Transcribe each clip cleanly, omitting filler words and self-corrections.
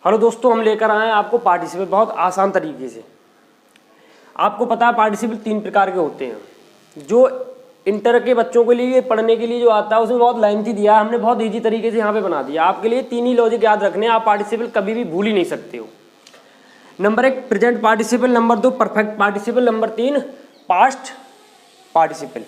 Hello दोस्तों, हम लेकर आए हैं आपको पार्टिसिपल बहुत आसान तरीके से। आपको पता है पार्टिसिपल 3 प्रकार के होते हैं। जो इंटर के बच्चों के लिए पढ़ने के लिए जो आता है उसमें बहुत लेंथी दिया है, हमने बहुत इजी तरीके से यहाँ पे बना दिया। आपके लिए 3 ही लॉजिक याद रखने हैं, आप पार्टिसिपल कभी भी भूल ही नहीं सकते हो। Number 1 present participle, number 2 perfect participle, number 3 past participle.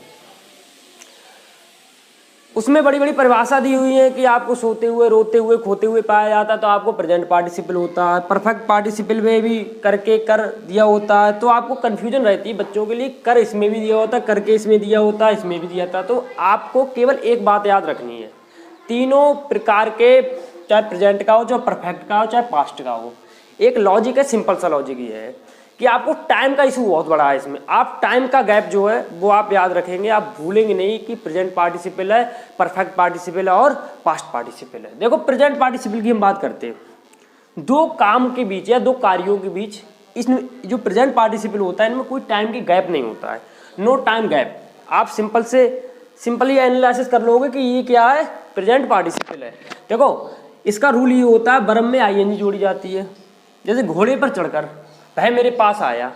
उसमें बड़ी बड़ी परिभाषा दी हुई है कि आपको सोते हुए, रोते हुए, खोते हुए पाया जाता है तो आपको प्रेजेंट पार्टिसिपल होता है। परफेक्ट पार्टिसिपल में भी करके कर दिया होता है तो आपको कन्फ्यूजन रहती है बच्चों के लिए। कर इसमें भी दिया होता है, करके इसमें दिया होता है, इसमें भी दिया था। तो आपको केवल एक बात याद रखनी है, तीनों प्रकार के, चाहे प्रेजेंट का हो, चाहे परफेक्ट का हो, चाहे पास्ट का हो, एक लॉजिक है, सिंपल सा लॉजिक ये है कि आपको टाइम का इशू बहुत बड़ा है इसमें। आप टाइम का गैप जो है वो आप याद रखेंगे, आप भूलेंगे नहीं कि प्रेजेंट पार्टिसिपल है, परफेक्ट पार्टिसिपल है और पास्ट पार्टिसिपल है। देखो प्रेजेंट पार्टिसिपल की हम बात करते हैं, दो काम के बीच या दो कार्यों के बीच इसमें जो प्रेजेंट पार्टिसिपल होता है इनमें कोई टाइम की गैप नहीं होता है, नो टाइम गैप। आप सिंपली एनालिसिस कर लोगे कि ये क्या है, प्रेजेंट पार्टिसिपल है। देखो इसका रूल ये होता है, वर्ब में आईएनजी जोड़ी जाती है। जैसे घोड़े पर चढ़कर वह मेरे पास आया,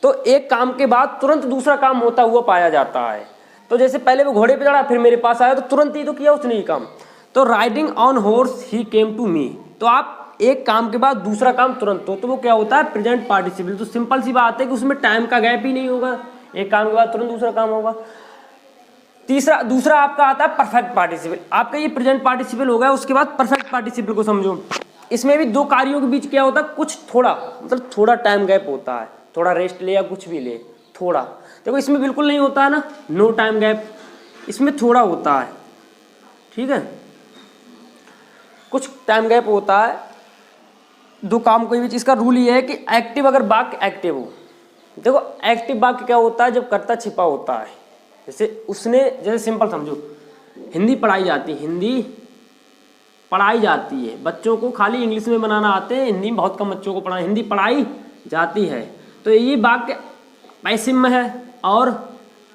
तो एक काम के बाद तुरंत दूसरा काम होता हुआ पाया जाता है। तो जैसे पहले वो घोड़े पे चढ़ा फिर मेरे पास आया, तो तुरंत ही तो किया उसने ये काम। तो riding on horse he came to me, तो आप एक काम के बाद दूसरा काम तुरंत हो तो वो क्या होता है, प्रेजेंट पार्टिसिपल। तो सिंपल सी बात है कि उसमें टाइम का गैप ही नहीं होगा, एक काम के बाद तुरंत दूसरा काम होगा। दूसरा आपका आता है परफेक्ट पार्टिसिपल। आपका ये प्रेजेंट पार्टिसिपल हो गया, उसके बाद परफेक्ट पार्टिसिपल को समझो। इसमें भी दो कार्यों के बीच क्या होता है, कुछ थोड़ा मतलब थोड़ा टाइम गैप होता है, थोड़ा रेस्ट ले या कुछ भी ले थोड़ा। देखो इसमें बिल्कुल नहीं होता है ना, नो टाइम गैप, इसमें थोड़ा होता है, ठीक है, कुछ टाइम गैप होता है दो काम के बीच। इसका रूल ये है कि एक्टिव, अगर वाक्य एक्टिव हो, देखो एक्टिव वाक्य क्या होता है, जब कर्ता छिपा होता है। जैसे सिंपल समझो, हिंदी पढ़ाई जाती है, हिंदी पढ़ाई जाती है। बच्चों को खाली इंग्लिश में बनाना आते हैं, हिंदी में बहुत कम बच्चों को पढ़ा, हिंदी पढ़ाई जाती है। तो ये वाक्य पैसिव में है, और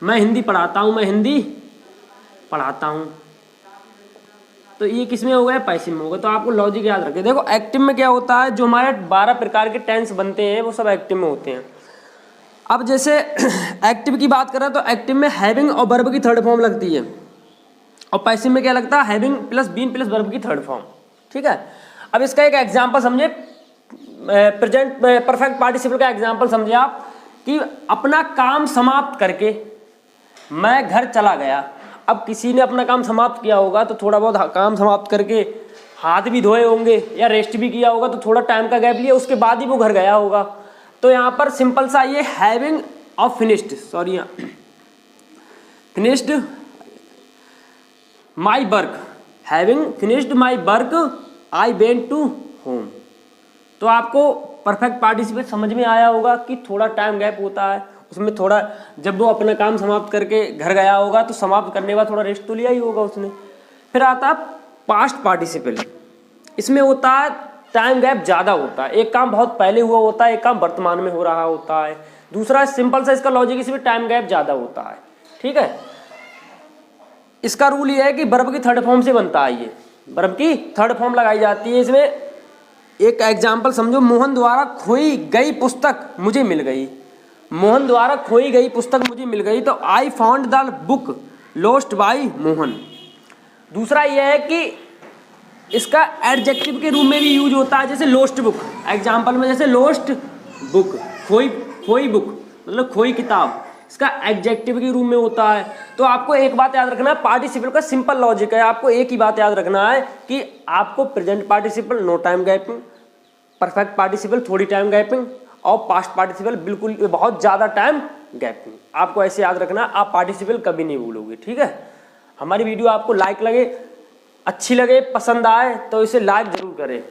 मैं हिंदी पढ़ाता हूँ, मैं हिंदी पढ़ाता हूँ, तो ये किस में हो गया, पैसिव में होगा। तो आपको लॉजिक याद रखें। देखो एक्टिव में क्या होता है, जो हमारे 12 प्रकार के टेंस बनते हैं वो सब एक्टिव में होते हैं। अब जैसे एक्टिव की बात करें तो एक्टिव में हैविंग और वर्ब की थर्ड फॉर्म लगती है, और पैसिव में क्या लगता है, having plus been plus verb की थर्ड फॉर्म, ठीक है। अब इसका एक एग्जांपल समझे, परफेक्ट पार्टिसिपल का एग्जांपल समझे आप, कि अपना काम समाप्त करके मैं घर चला गया। अब किसी ने अपना काम समाप्त किया होगा तो थोड़ा बहुत काम समाप्त करके हाथ भी धोए होंगे या रेस्ट भी किया होगा, तो थोड़ा टाइम का गैप लिया, उसके बाद ही वो घर गया होगा। तो यहाँ पर सिंपल सा ये हैविंग और finished my work, having finished my work I went to home. तो आपको परफेक्ट पार्टिसिपल समझ में आया होगा कि थोड़ा टाइम गैप होता है उसमें, थोड़ा जब वो अपना काम समाप्त करके घर गया होगा तो समाप्त करने के बाद थोड़ा रेस्ट तो लिया ही होगा उसने। फिर आता है पास्ट पार्टिसिपल, इसमें होता है टाइम गैप ज़्यादा होता है, एक काम बहुत पहले हुआ होता है, एक काम वर्तमान में हो रहा होता है। दूसरा सिंपल सा इसका लॉजिक, इसमें टाइम गैप ज़्यादा होता है, ठीक है। इसका रूल ये है कि वर्ब की थर्ड फॉर्म से बनता है, ये वर्ब की थर्ड फॉर्म लगाई जाती है इसमें। एक एग्जांपल समझो, मोहन द्वारा खोई गई पुस्तक मुझे मिल गई। मोहन द्वारा खोई गई पुस्तक मुझे मिल गई, तो I found the book lost by Mohan. दूसरा यह है कि इसका एडजेक्टिव के रूप में भी यूज होता है, जैसे लोस्ट बुक, एग्जाम्पल में जैसे लोस्ट बुक, खोई बुक मतलब खोई किताब, इसका एडजेक्टिव के रूप में होता है। तो आपको एक बात याद रखना है, पार्टिसिपल का सिंपल लॉजिक है, आपको एक ही बात याद रखना है कि आपको present participle no time gapping, perfect participle थोड़ी टाइम गैपिंग, और पास्ट पार्टिसिपल बिल्कुल बहुत ज़्यादा टाइम गैपिंग। आपको ऐसे याद रखना, आप पार्टिसिपल कभी नहीं भूलोगे, ठीक है। हमारी वीडियो आपको लाइक लगे, अच्छी लगे, पसंद आए तो इसे लाइक जरूर करें।